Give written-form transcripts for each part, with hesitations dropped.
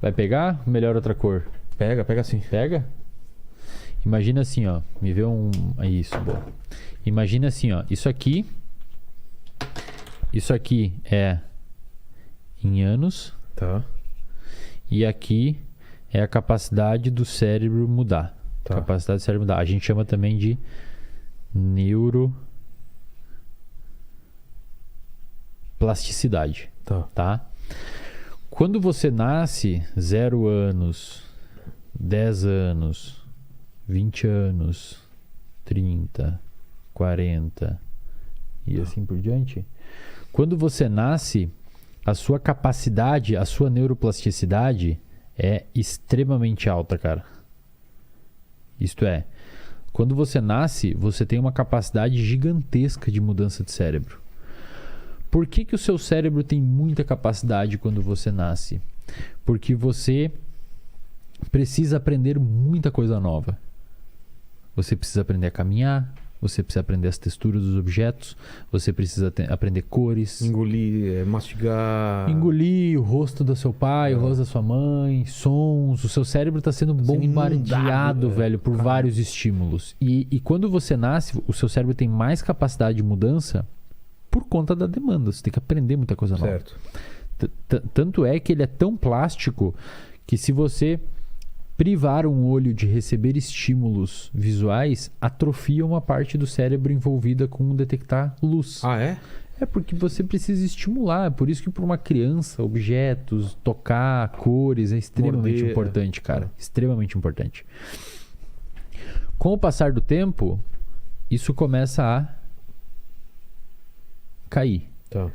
Vai pegar? Melhor outra cor. Pega sim. Pega? Imagina assim, ó. Me vê um... Isso, boa. Imagina assim, ó. Isso aqui é em anos. Tá. E aqui é a capacidade do cérebro mudar. Tá. Capacidade do cérebro mudar. A gente chama também de neuroplasticidade. Tá? Quando você nasce, 0 anos, 10 anos, 20 anos, 30, 40 e assim por diante. Quando você nasce, a sua capacidade, a sua neuroplasticidade é extremamente alta, cara. Isto é, quando você nasce, você tem uma capacidade gigantesca de mudança de cérebro. Por que o seu cérebro tem muita capacidade quando você nasce? Porque você precisa aprender muita coisa nova. Você precisa aprender a caminhar, você precisa aprender as texturas dos objetos, você precisa aprender cores. Engolir, mastigar. Engolir o rosto do seu pai, o rosto da sua mãe, sons. O seu cérebro está sendo bombardeado, velho, por vários estímulos. E quando você nasce, o seu cérebro tem mais capacidade de mudança por conta da demanda. Você tem que aprender muita coisa nova. Certo. Tanto é que ele é tão plástico que se você privar um olho de receber estímulos visuais, atrofia uma parte do cérebro envolvida com detectar luz. Ah, é? É porque você precisa estimular. É por isso que para uma criança, objetos, tocar, cores é extremamente importante, cara. Extremamente importante. Com o passar do tempo, isso começa a cair. Tá.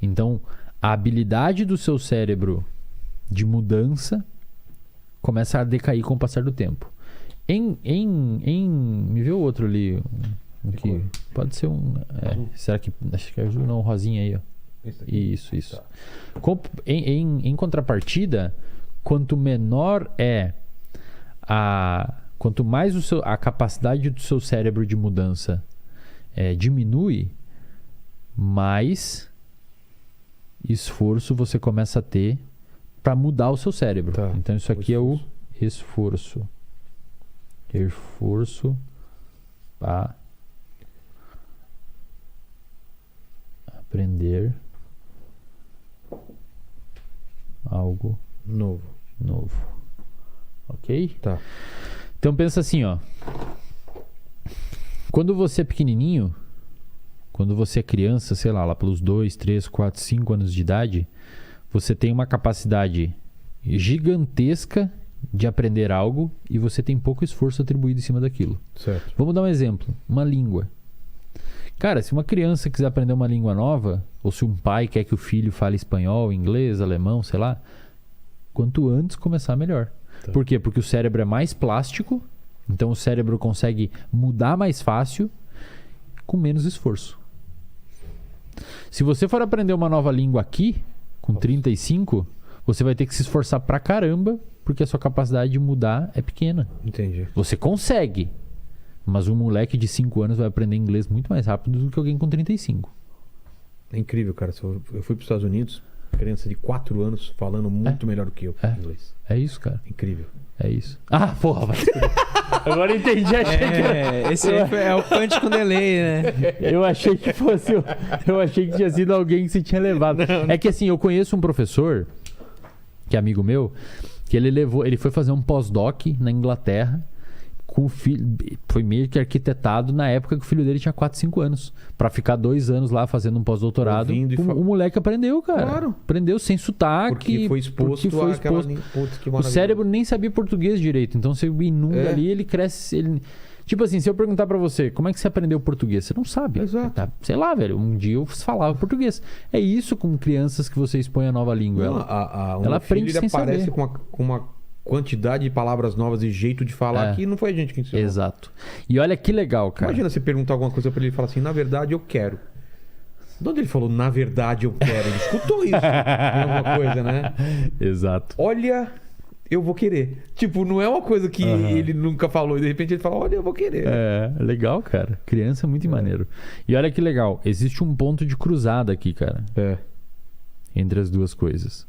Então, a habilidade do seu cérebro de mudança começa a decair com o passar do tempo. Me vê o outro ali. Aqui. Pode ser um... será que... Acho que é azul, não. Rosinha aí, ó. Isso. Tá. Em contrapartida, quanto menor é quanto mais a capacidade do seu cérebro de mudança diminui, mais esforço você começa a ter para mudar o seu cérebro. Tá. Então isso aqui é o esforço. Esforço para aprender algo novo. Ok? Tá. Então pensa assim, ó. Quando você é pequenininho, quando você é criança, sei lá pelos 2, 3, 4, 5 anos de idade, você tem uma capacidade gigantesca de aprender algo e você tem pouco esforço atribuído em cima daquilo. Certo. Vamos dar um exemplo. Uma língua. Cara, se uma criança quiser aprender uma língua nova, ou se um pai quer que o filho fale espanhol, inglês, alemão, sei lá, quanto antes começar, melhor. Tá. Por quê? Porque o cérebro é mais plástico, então o cérebro consegue mudar mais fácil com menos esforço. Se você for aprender uma nova língua aqui, com 35, você vai ter que se esforçar pra caramba, porque a sua capacidade de mudar é pequena. Entendi. Você consegue, mas um moleque de 5 anos vai aprender inglês muito mais rápido do que alguém com 35. É incrível, cara. Eu fui para os Estados Unidos, criança de 4 anos falando muito melhor do que eu inglês. É isso, cara. Incrível. É isso. Ah, porra, vai. Agora eu entendi, achei que... Esse aí é o punch com delay, né? Eu achei que fosse... Eu achei que tinha sido alguém que você tinha levado. Não. É que assim, eu conheço um professor, que é amigo meu, que ele foi fazer um pós-doc na Inglaterra com o filho, foi meio que arquitetado na época que o filho dele tinha 4, 5 anos, pra ficar 2 anos lá fazendo um pós-doutorado. O moleque aprendeu, cara. Claro. Aprendeu sem sotaque. Porque foi exposto àquela... Putz, que o cérebro nem sabia português direito, então você inunda ali, ele cresce... Tipo assim, se eu perguntar pra você, como é que você aprendeu português? Você não sabe. Exato. Tá? Sei lá, velho, um dia eu falava português. É isso com crianças que você expõe a nova língua. Ela aprende sem saber. Ele aparece com uma quantidade de palavras novas e jeito de falar que não foi a gente que ensinou. Exato. E olha que legal, cara. Imagina você perguntar alguma coisa pra ele e falar assim, na verdade eu quero. De onde ele falou, na verdade eu quero? Ele escutou isso. Alguma coisa, né? Exato. Olha, eu vou querer. Tipo, não é uma coisa que ele nunca falou e de repente ele fala, olha, eu vou querer. É, legal, cara. Criança é muito maneiro. E olha que legal, existe um ponto de cruzada aqui, cara. É. Entre as duas coisas.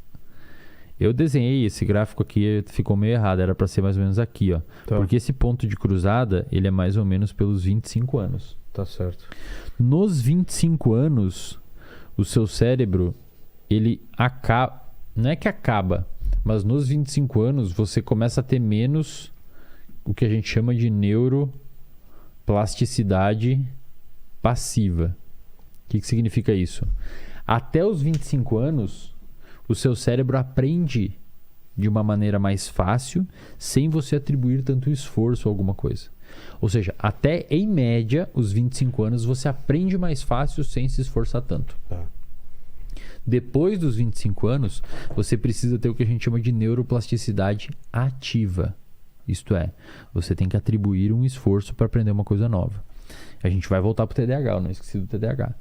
Eu desenhei esse gráfico aqui, ficou meio errado, era para ser mais ou menos aqui, ó. Tá. Porque esse ponto de cruzada, ele é mais ou menos pelos 25 anos. Tá certo. Nos 25 anos, o seu cérebro, ele acaba... Não é que acaba, mas nos 25 anos você começa a ter menos o que a gente chama de neuroplasticidade passiva. O que significa isso? Até os 25 anos, o seu cérebro aprende de uma maneira mais fácil, sem você atribuir tanto esforço a alguma coisa. Ou seja, até em média, os 25 anos, você aprende mais fácil sem se esforçar tanto. Tá. Depois dos 25 anos, você precisa ter o que a gente chama de neuroplasticidade ativa. Isto é, você tem que atribuir um esforço para aprender uma coisa nova. A gente vai voltar para o TDAH, eu não esqueci do TDAH.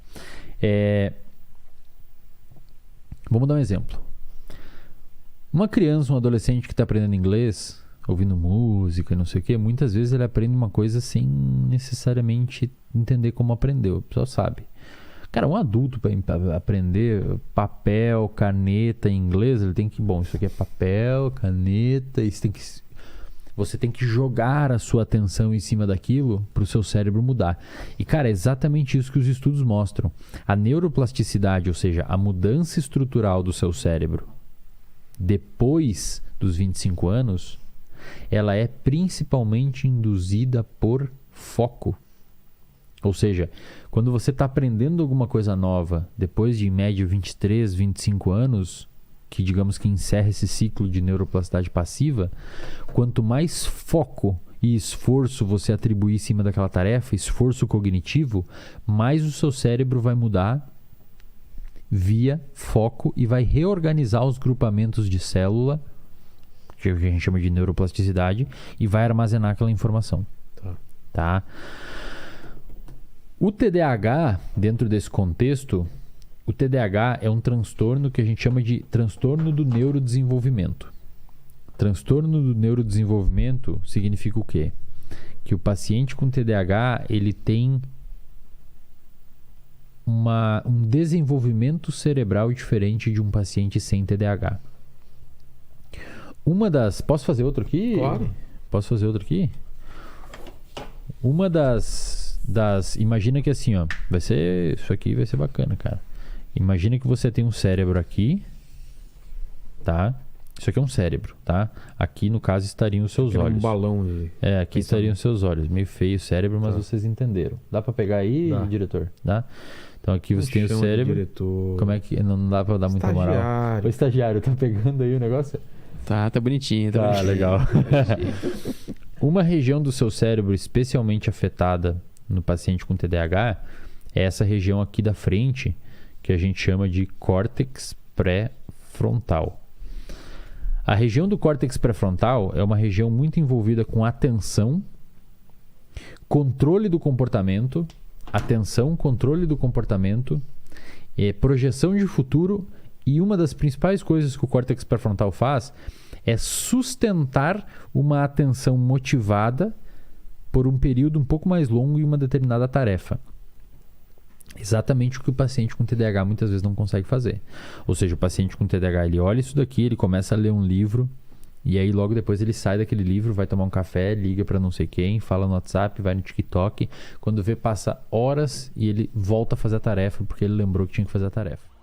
Vamos dar um exemplo. Uma criança, um adolescente que está aprendendo inglês, ouvindo música e não sei o quê, muitas vezes ele aprende uma coisa sem necessariamente entender como aprendeu. A pessoa sabe. Cara, um adulto para aprender papel, caneta em inglês, ele tem que... Bom, isso aqui é papel, caneta, você tem que jogar a sua atenção em cima daquilo para o seu cérebro mudar. E, cara, é exatamente isso que os estudos mostram. A neuroplasticidade, ou seja, a mudança estrutural do seu cérebro depois dos 25 anos, ela é principalmente induzida por foco. Ou seja, quando você está aprendendo alguma coisa nova, depois de, em média, 23, 25 anos, que digamos que encerra esse ciclo de neuroplasticidade passiva, quanto mais foco e esforço você atribuir em cima daquela tarefa, esforço cognitivo, mais o seu cérebro vai mudar via foco e vai reorganizar os grupamentos de célula, que a gente chama de neuroplasticidade, e vai armazenar aquela informação. Tá? O TDAH, dentro desse contexto, o TDAH é um transtorno que a gente chama de transtorno do neurodesenvolvimento. Transtorno do neurodesenvolvimento significa o quê? Que o paciente com TDAH, ele tem um desenvolvimento cerebral diferente de um paciente sem TDAH. Posso fazer outro aqui? Claro. Posso fazer outro aqui? Uma imagina que assim, ó, isso aqui vai ser bacana, cara. Imagina que você tem um cérebro aqui, tá? Isso aqui é um cérebro, tá? Aqui, no caso, estariam os seus olhos. Um balão de... aqui estariam os seus olhos. Meio feio o cérebro, mas vocês entenderam. Dá pra pegar aí, diretor? Dá? Então aqui você tem o cérebro. Diretor. Como é que... Não dá pra dar muita moral. O estagiário, tá pegando aí o negócio? Tá bonitinho. Tá bonitinho. Legal. Uma região do seu cérebro especialmente afetada no paciente com TDAH é essa região aqui da frente, que a gente chama de córtex pré-frontal. A região do córtex pré-frontal é uma região muito envolvida com atenção, controle do comportamento, projeção de futuro, e uma das principais coisas que o córtex pré-frontal faz é sustentar uma atenção motivada por um período um pouco mais longo em uma determinada tarefa. Exatamente o que o paciente com TDAH muitas vezes não consegue fazer. Ou seja, o paciente com TDAH, ele olha isso daqui, ele começa a ler um livro, e aí logo depois ele sai daquele livro, vai tomar um café, liga para não sei quem, fala no WhatsApp, vai no TikTok. Quando vê, passa horas e ele volta a fazer a tarefa porque ele lembrou que tinha que fazer a tarefa.